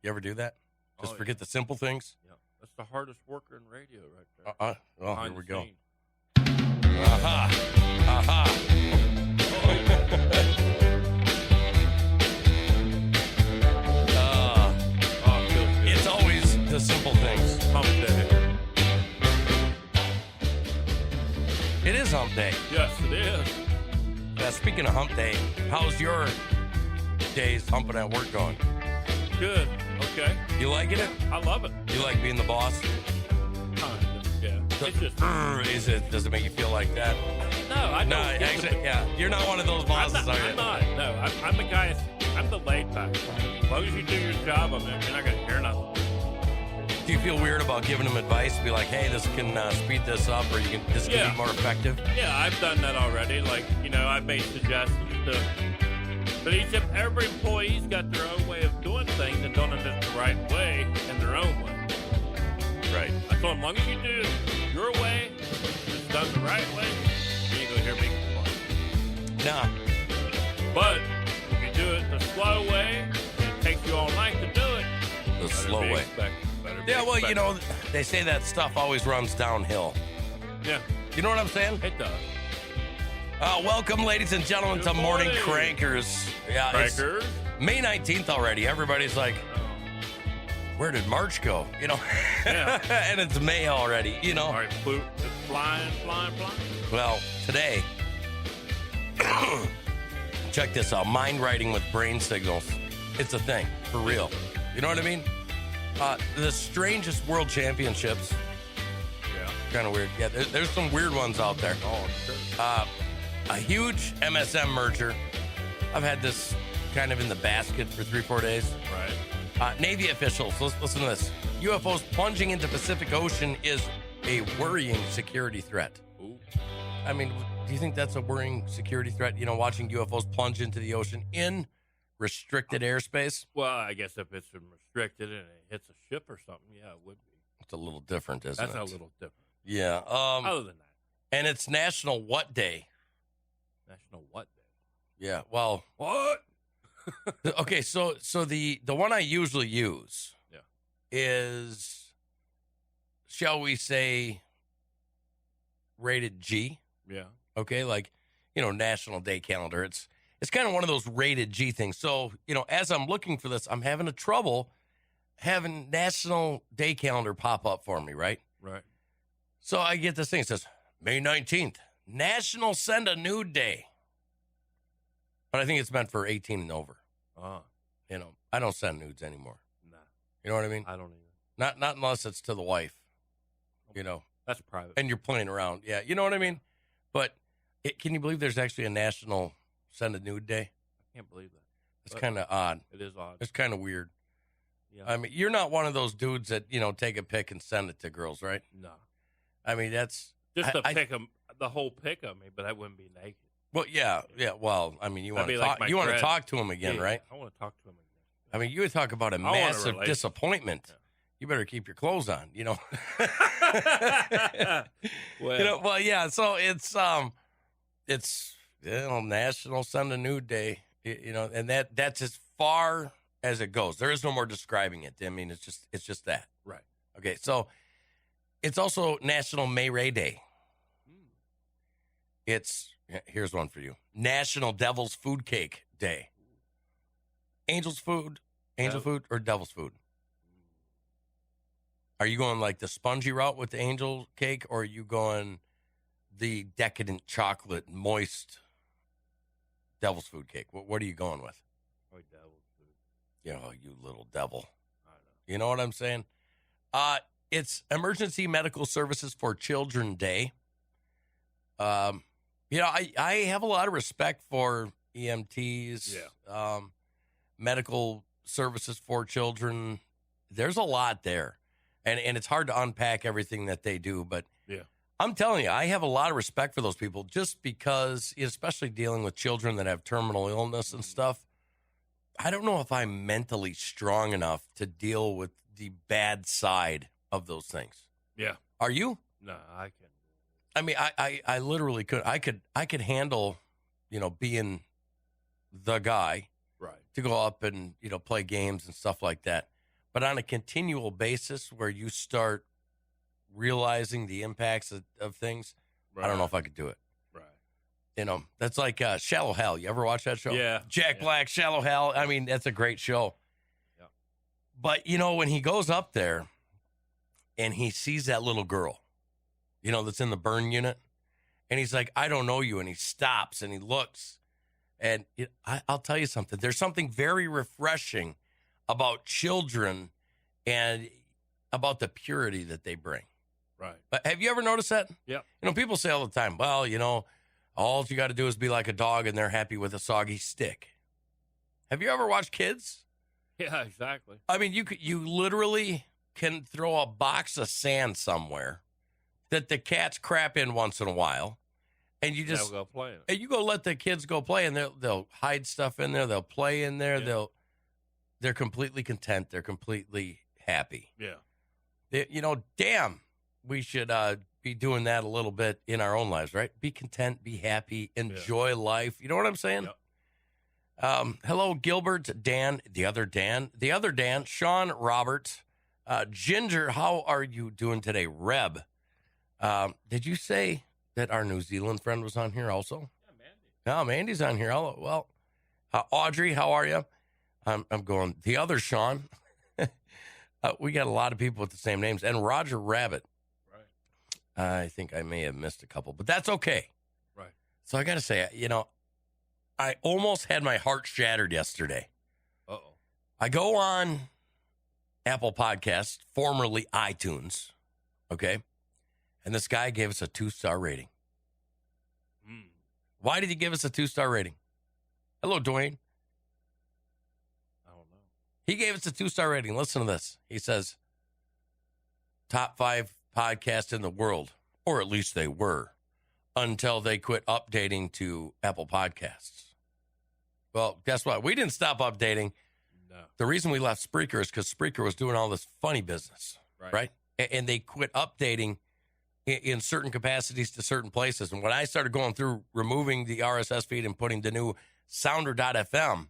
You ever do that? Just forget the simple things? Yeah. That's the hardest worker in radio right there. Well, Behind here we the go. scenes. Aha. Aha. It's always the simple things. Hump day. It is hump day. Yes, it is. Speaking of hump day, how's your days humping at work going? Good. Okay. You liking it? I love it. You like being the boss? Kind of. Yeah. It's just. Does it make you feel like that? No, I don't. Actually, yeah. You're not one of those bosses, are you? I'm not. No, I'm the guy. I'm the laid back. As long as you do your job, you're not going to hear nothing. Do you feel weird about giving them advice? Be like, hey, this can speed this up, or this can be more effective? Yeah, I've done that already. Like, I've made suggestions to. But every employee's got their own way of doing things and doing it the right way in their own way. Right. So as long as you do it your way, it's done the right way, you ain't gonna hear me complain. Nah. But if you do it the slow way, and it takes you all night to do it. The slow way. Yeah, well, they say that stuff always runs downhill. Yeah. You know what I'm saying? It does. Welcome, ladies and gentlemen, to Morning Crankers. Yeah, Crankers. It's May 19th already. Everybody's like, where did March go? Yeah. And it's May already, All right, it's flying. Well, today, check this out. Mind writing with brain signals. It's a thing, for real. You know what I mean? The strangest world championships. Yeah. Kind of weird. Yeah, there's some weird ones out there. Oh, sure. A huge MSM merger. I've had this kind of in the basket for 3-4 days. Right. Navy officials, listen to this. UFOs plunging into Pacific Ocean is a worrying security threat. Ooh. I mean, do you think that's a worrying security threat? Watching UFOs plunge into the ocean in restricted airspace? Well, I guess if it's restricted and it hits a ship or something, yeah, it would be. It's a little different, isn't it? That's a little different. Yeah. Other than that. And it's National What Day? National what day? Yeah, well. What? Okay, so the one I usually use is, shall we say, rated G. Yeah. Okay, like, National Day Calendar. It's kind of one of those rated G things. So, as I'm looking for this, I'm having a trouble having National Day Calendar pop up for me, right? Right. So I get this thing. It says, May 19th, National Send a Nude Day. But I think it's meant for 18 and over. I don't send nudes anymore. Nah. You know what I mean? I don't either. Not unless it's to the wife. That's private. And you're playing around. Yeah, you know what I mean? But can you believe there's actually a National Send a Nude Day? I can't believe that. It's kind of odd. It is odd. It's kind of weird. Yeah. I mean, you're not one of those dudes that, take a pic and send it to girls, right? No. I mean, that's... Just the whole pic of me, but I wouldn't be naked. Well, yeah. Well, I mean, you want to talk. Like You want to Gred. talk to him again, right? I want to talk to him again. I mean, you would talk about a want a massive relationship. disappointment. Yeah. You better keep your clothes on, Well, well, yeah. So it's National Send a Nude Day, and that's as far as it goes. There is no more describing it. I mean, it's just that. right. Okay, so it's also National May Ray Day. Here's one for you. National Devil's Food Cake Day. Angel food, or devil's food? Are you going like the spongy route with the angel cake, or are you going the decadent chocolate, moist devil's food cake? What are you going with? Probably devil's food. You little devil. I know. You know what I'm saying? It's Emergency Medical Services for Children Day. I have a lot of respect for EMTs, medical services for children. There's a lot there. And it's hard to unpack everything that they do. But I'm telling you, I have a lot of respect for those people just because, especially dealing with children that have terminal illness and stuff, I don't know if I'm mentally strong enough to deal with the bad side of those things. Yeah. Are you? No, I can. I mean, I literally could. I could handle, being the guy Right. to go up and, play games and stuff like that. but on a continual basis where you start realizing the impacts of things, I don't know if I could do it. Right. That's like Shallow Hal. You ever watch that show? Yeah. Jack Black, Shallow Hal. I mean, that's a great show. Yeah. But, when he goes up there and he sees that little girl, that's in the burn unit, and he's like, I don't know you. And he stops and he looks. And I'll tell you something. There's something very refreshing about children and about the purity that they bring. Right. But have you ever noticed that? Yeah. People say all the time, well, all you got to do is be like a dog and they're happy with a soggy stick. Have you ever watched kids? Yeah, exactly. I mean, you literally can throw a box of sand somewhere that the cats crap in once in a while. And you just go play in it. And you go let the kids go play, and they'll hide stuff in there. They'll play in there. Yeah. They're completely content. They're completely happy. Yeah. Damn, we should be doing that a little bit in our own lives, right? Be content, be happy, enjoy life. You know what I'm saying? Yep. Hello, Gilbert, Dan, the other Dan, Sean, Robert, Ginger. How are you doing today, Reb? Did you say that our New Zealand friend was on here also? Yeah, Mandy. Oh, Mandy's on here. Oh, well, Audrey, how are you? I'm going, the other Sean. We got a lot of people with the same names. And Roger Rabbit. Right. I think I may have missed a couple, but that's okay. Right. So I got to say, I almost had my heart shattered yesterday. Uh-oh. I go on Apple Podcasts, formerly iTunes, okay? And this guy gave us a 2-star rating. Why did he give us a 2-star rating? Hello, Dwayne. I don't know. He gave us a 2-star rating. Listen to this. He says, top 5 podcasts in the world, or at least they were, until they quit updating to Apple Podcasts. Well, guess what? We didn't stop updating. No. The reason we left Spreaker is because Spreaker was doing all this funny business, right? And they quit updating in certain capacities to certain places. And when I started going through removing the RSS feed and putting the new sounder.fm,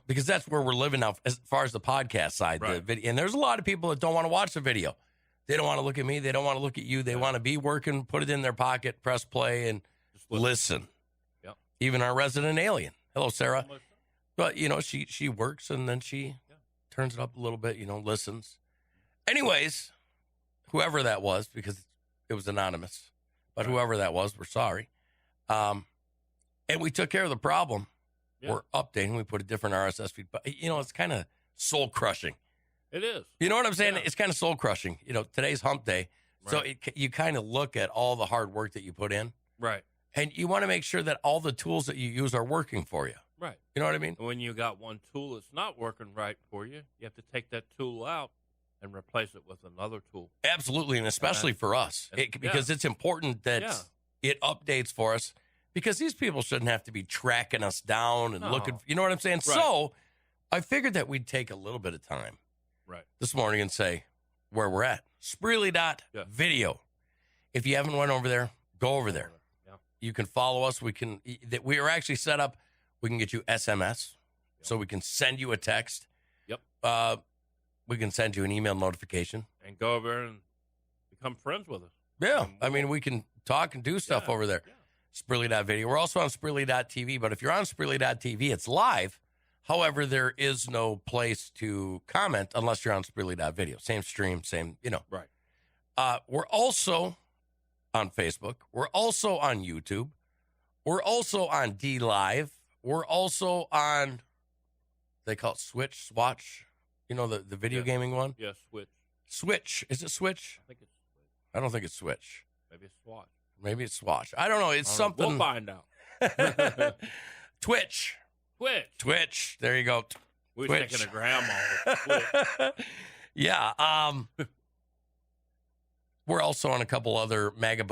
because that's where we're living now as far as the podcast side. Right. The video. And there's a lot of people that don't want to watch the video. They don't want to look at me. They don't want to look at you. They want to be working, put it in their pocket, press play, and just listen. Yep. Even our resident alien. Hello, Sarah. But, she works, and then she turns it up a little bit, listens. Anyways, whoever that was, because it was anonymous, but whoever that was, we're sorry. And we took care of the problem. Yeah. We're updating. We put a different RSS feed. But, it's kind of soul-crushing. It is. You know what I'm saying? Yeah. It's kind of soul-crushing. Today's hump day. Right. So you kind of look at all the hard work that you put in. Right. And you want to make sure that all the tools that you use are working for you. Right. You know what I mean? When you got one tool that's not working right for you, you have to take that tool out and replace it with another tool. Absolutely, and especially for us. Because it's important that it updates for us, because these people shouldn't have to be tracking us down and looking. You know what I'm saying? Right. So I figured that we'd take a little bit of time this morning and say where we're at. Spreely.video. If you haven't went over there, go over there. You can follow us. We are actually set up. We can get you SMS, so we can send you a text. Yep. We can send you an email notification. And go over and become friends with us. Yeah. I mean, we can talk and do stuff over there. Yeah. Spreely.video. We're also on Spreely.tv, but if you're on Spreely.tv, it's live. However, there is no place to comment unless you're on Spreely.video. Same stream, same, Right. We're also on Facebook. We're also on YouTube. We're also on D Live. We're also on, they call it Swatch, the video gaming one? Yeah, Switch. Switch. Is it Switch? I think it's Switch. I don't think it's Switch. Maybe it's Swatch. Maybe it's Swatch. I don't know. It's something. We'll find out. Twitch. There you go. We're taking a grandma. Yeah. We're also on a couple other Mega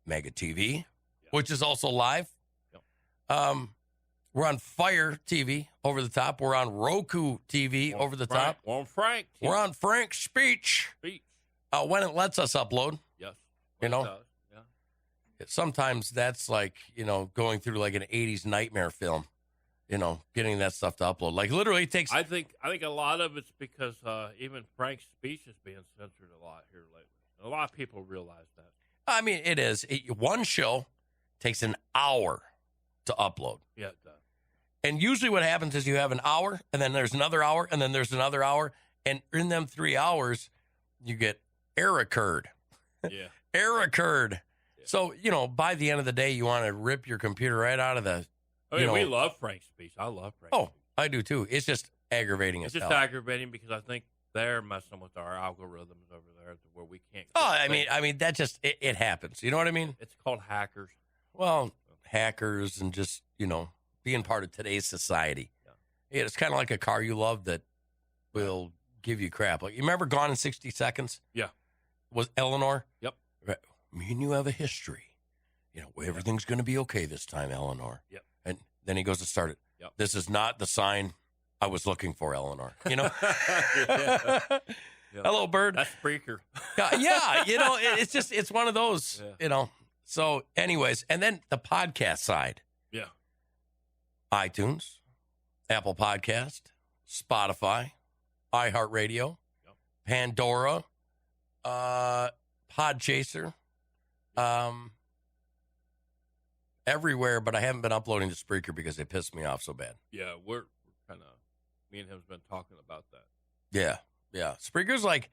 TV, which is also live. Yep. We're on Fire TV over the top. We're on Roku TV over the top. We're on Frank. We're on Frank's Speech. When it lets us upload. Yes. It does. Yeah. Sometimes that's like, going through like an 80s nightmare film. getting that stuff to upload. Like literally it takes. I think a lot of it's because even Frank's speech is being censored a lot here lately. A lot of people realize that. I mean, it is. One show takes an hour to upload. Yeah, it does. And usually what happens is you have an hour, and then there's another hour, and then there's another hour. And in them 3 hours, you get error occurred. Yeah. Error occurred. Yeah. So, by the end of the day, you want to rip your computer right out of the... we love Frank's speech. I love Frank's speech. I do too. It's just aggravating as hell. It's just aggravating because I think they're messing with our algorithms over there where we can't... I mean, that just... It happens. You know what I mean? It's called hackers. Well, hackers and just, being part of today's society. Yeah. It's kind of like a car you love that will give you crap. Like, you remember Gone in 60 Seconds? Yeah. Was Eleanor? Yep. Right. Me and you have a history. Everything's going to be okay this time, Eleanor. Yep. And then he goes to start it. Yep. This is not the sign I was looking for, Eleanor. Yeah. Hello, bird. That's Spreaker. Yeah. It's one of those, So, anyways, and then the podcast side. Yeah. iTunes, Apple Podcast, Spotify, iHeartRadio, Pandora, Podchaser, everywhere, but I haven't been uploading to Spreaker because they pissed me off so bad. Yeah, we're kind of, me and him's been talking about that. Yeah. Spreaker's like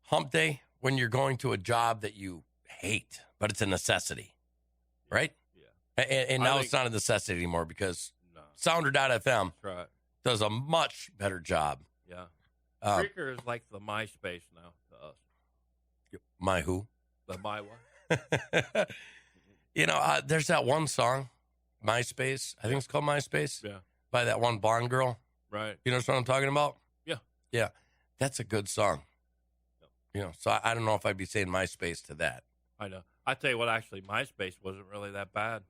hump day when you're going to a job that you hate, but it's a necessity, right? Yeah. And now it's not a necessity anymore because Sounder.fm does a much better job. Yeah. Spreaker is like the MySpace now to us. My who? The my what? There's that one song, MySpace. I think it's called MySpace. Yeah. By that one blonde girl. Right. You know what I'm talking about? Yeah. Yeah. That's a good song. Yep. So I don't know if I'd be saying MySpace to that. I know. I tell you what, actually, MySpace wasn't really that bad.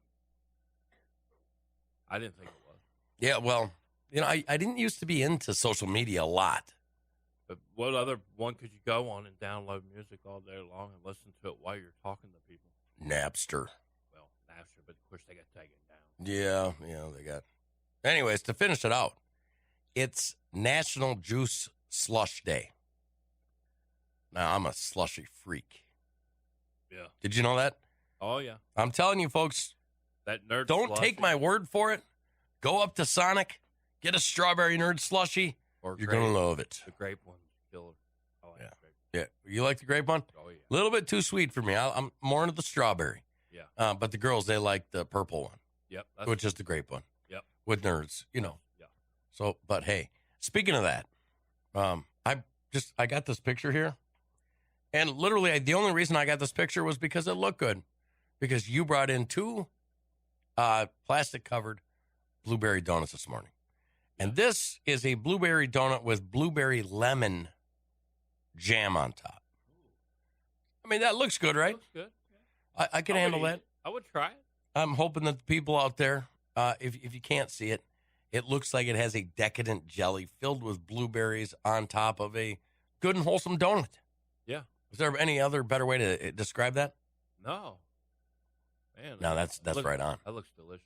I didn't think it was. Yeah, well, I didn't used to be into social media a lot. But what other one could you go on and download music all day long and listen to it while you're talking to people? Napster. Well, Napster, but of course they got taken down. Yeah, they got. Anyways, to finish it out, it's National Juice Slush Day. Now, I'm a slushy freak. Yeah. Did you know that? Oh, yeah. I'm telling you, folks. That nerd Don't slushy. Take my word for it. Go up to Sonic, get a strawberry nerd slushie. Or you're going to love it. The grape one's killer. I like the grape. Yeah. You like the grape one? Oh, yeah. A little bit too sweet for me. I'm more into the strawberry. Yeah. But the girls, they like the purple one. Yep. Which is the grape one. Yep. With nerds, Yeah. So, but hey, speaking of that, I got this picture here. And literally, the only reason I got this picture was because it looked good. Because you brought in 2 plastic-covered blueberry donuts this morning. And this is a blueberry donut with blueberry lemon jam on top. I mean, that looks good, right? Looks good. Yeah. I can handle that. I would try it. I'm hoping that the people out there, if you can't see it, it looks like it has a decadent jelly filled with blueberries on top of a good and wholesome donut. Yeah. Is there any other better way to describe that? No. Man. No, that's right on. That looks delicious.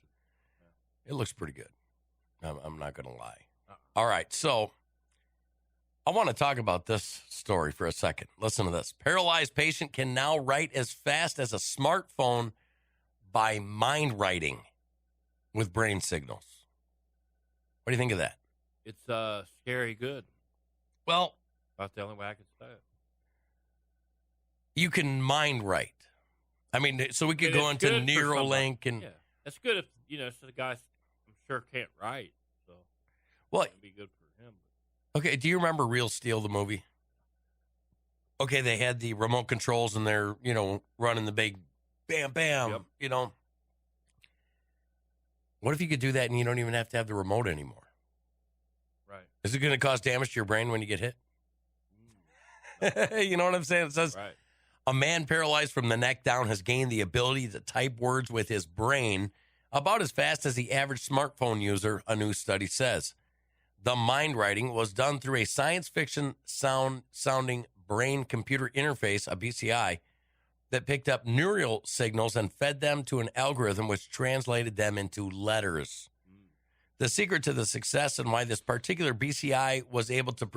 Yeah. It looks pretty good. I'm not going to lie. All right, so I want to talk about this story for a second. Listen to this. Paralyzed patient can now write as fast as a smartphone by mind writing with brain signals. What do you think of that? It's scary good. Well, about the only way I can say it. You can mind write. I mean, so we could go into Neuralink and that's good if so the guy I'm sure can't write. So it'd be good for him. Okay, do you remember Real Steel, the movie? Okay, they had the remote controls and they're, running the big bam, bam, What if you could do that and you don't even have to have the remote anymore? Right. Is it going to cause damage to your brain when you get hit? You know what I'm saying? It says, a man paralyzed from the neck down has gained the ability to type words with his brain about as fast as the average smartphone user, a new study says. The mind writing was done through a science fiction sounding brain-computer interface, a BCI, that picked up neural signals and fed them to an algorithm which translated them into letters. The secret to the success and why this particular BCI was able to